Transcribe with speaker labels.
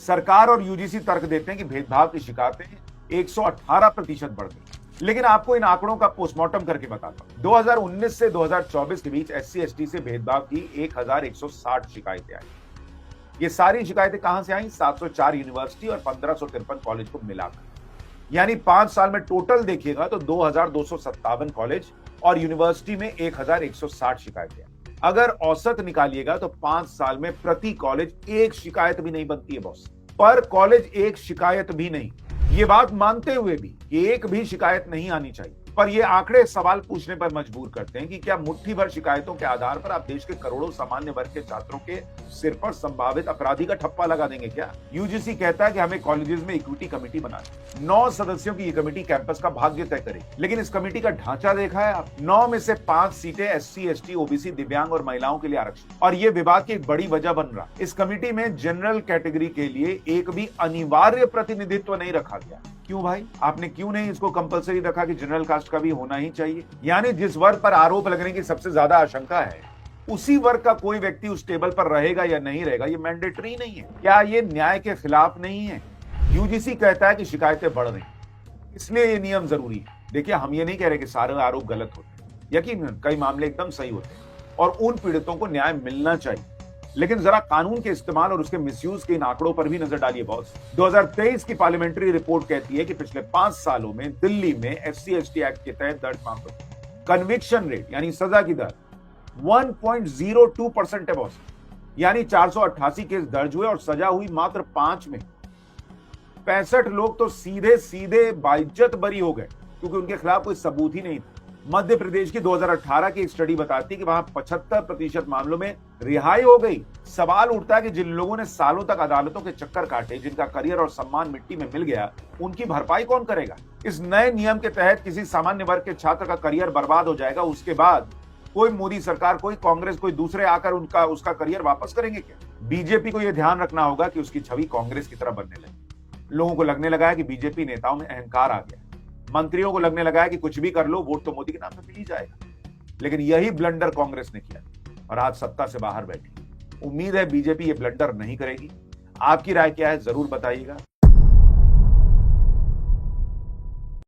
Speaker 1: सरकार और यूजीसी तर्क देते हैं कि भेदभाव की शिकायतें 118% बढ़ गई। लेकिन आपको इन आंकड़ों का पोस्टमार्टम करके बताता हूं। 2019 से 2024 के बीच एससी एसटी से भेदभाव की 1160 शिकायतें आई। ये सारी शिकायतें कहां से आई? 704 यूनिवर्सिटी और 1553 कॉलेज को मिलाकर। यानी 5 साल में टोटल देखिएगा तो 2257 कॉलेज और यूनिवर्सिटी में 1160 शिकायतें। अगर औसत निकालिएगा तो 5 साल में प्रति कॉलेज एक शिकायत भी नहीं बनती है बॉस। पर कॉलेज एक शिकायत भी नहीं। ये बात मानते हुए भी कि एक भी शिकायत नहीं आनी चाहिए, पर ये आंकड़े सवाल पूछने पर मजबूर करते हैं कि क्या मुट्ठी भर शिकायतों के आधार पर आप देश के करोड़ों सामान्य वर्ग के छात्रों के सिर पर संभावित अपराधी का ठप्पा लगा देंगे क्या? यूजीसी कहता है कि हमें कॉलेजेस में इक्विटी कमेटी बनानी। 9 सदस्यों की ये कमेटी कैंपस का भाग्य तय करेगी। लेकिन इस कमेटी का ढांचा देखा है आप? 9 में से 5 सीटें एससी एसटी ओबीसी दिव्यांग और महिलाओं के लिए आरक्षित, और ये विवाद की एक बड़ी वजह बन रहा। इस कमेटी में जनरल कैटेगरी के लिए एक भी अनिवार्य प्रतिनिधित्व नहीं रखा गया। क्यों भाई? आपने क्यों नहीं इसको कंपलसरी रखा कि जनरल कास्ट का भी होना ही चाहिए? यानी जिस वर्ग पर आरोप लगने की सबसे ज्यादा आशंका है, उसी वर्ग का कोई व्यक्ति उस टेबल पर रहेगा या नहीं रहेगा, ये मैंडेटरी नहीं है। क्या ये न्याय के खिलाफ नहीं है? यूजीसी कहता है कि शिकायतें बढ़ रही, इसलिए ये नियम जरूरी है। देखिए, हम ये नहीं कह रहे कि सारे आरोप गलत होते हैं, यकीनन कई मामले एकदम सही होते हैं और उन पीड़ितों को न्याय मिलना चाहिए। लेकिन जरा कानून के इस्तेमाल और उसके मिसयूज के इन आंकड़ों पर भी नजर डालिए बॉस। 2023 की पार्लियामेंट्री रिपोर्ट कहती है कि पिछले 5 सालों में दिल्ली में एससी एसटी एक्ट के तहत दर्ज मामलों कन्विक्शन रेट यानी सजा की दर 1.02% है बॉस। यानी 488 केस दर्ज हुए और सजा हुई मात्र 5 में। 65 लोग तो सीधे सीधे बाइज्जत बरी हो गए क्योंकि उनके खिलाफ कोई सबूत ही नहीं था। मध्य प्रदेश की 2018 की एक स्टडी बताती है कि वहां 75% मामलों में रिहाई हो गई। सवाल उठता है कि जिन लोगों ने सालों तक अदालतों के चक्कर काटे, जिनका करियर और सम्मान मिट्टी में मिल गया, उनकी भरपाई कौन करेगा? इस नए नियम के तहत किसी सामान्य वर्ग के छात्र का करियर बर्बाद हो जाएगा, उसके बाद कोई मोदी सरकार, कोई कांग्रेस, कोई दूसरे आकर उसका करियर वापस करेंगे क्या? बीजेपी को यह ध्यान रखना होगा कि उसकी छवि कांग्रेस की तरह बनने लगे। लोगों को लगने लगा है कि बीजेपी नेताओं में अहंकार आ गया। मंत्रियों को लगने लगा है कि कुछ भी कर लो, वोट तो मोदी के नाम पे मिल ही जाएगा। लेकिन यही ब्लंडर कांग्रेस ने किया और आज सत्ता से बाहर बैठी। उम्मीद है बीजेपी ये ब्लंडर नहीं करेगी। आपकी राय क्या है, जरूर बताइएगा।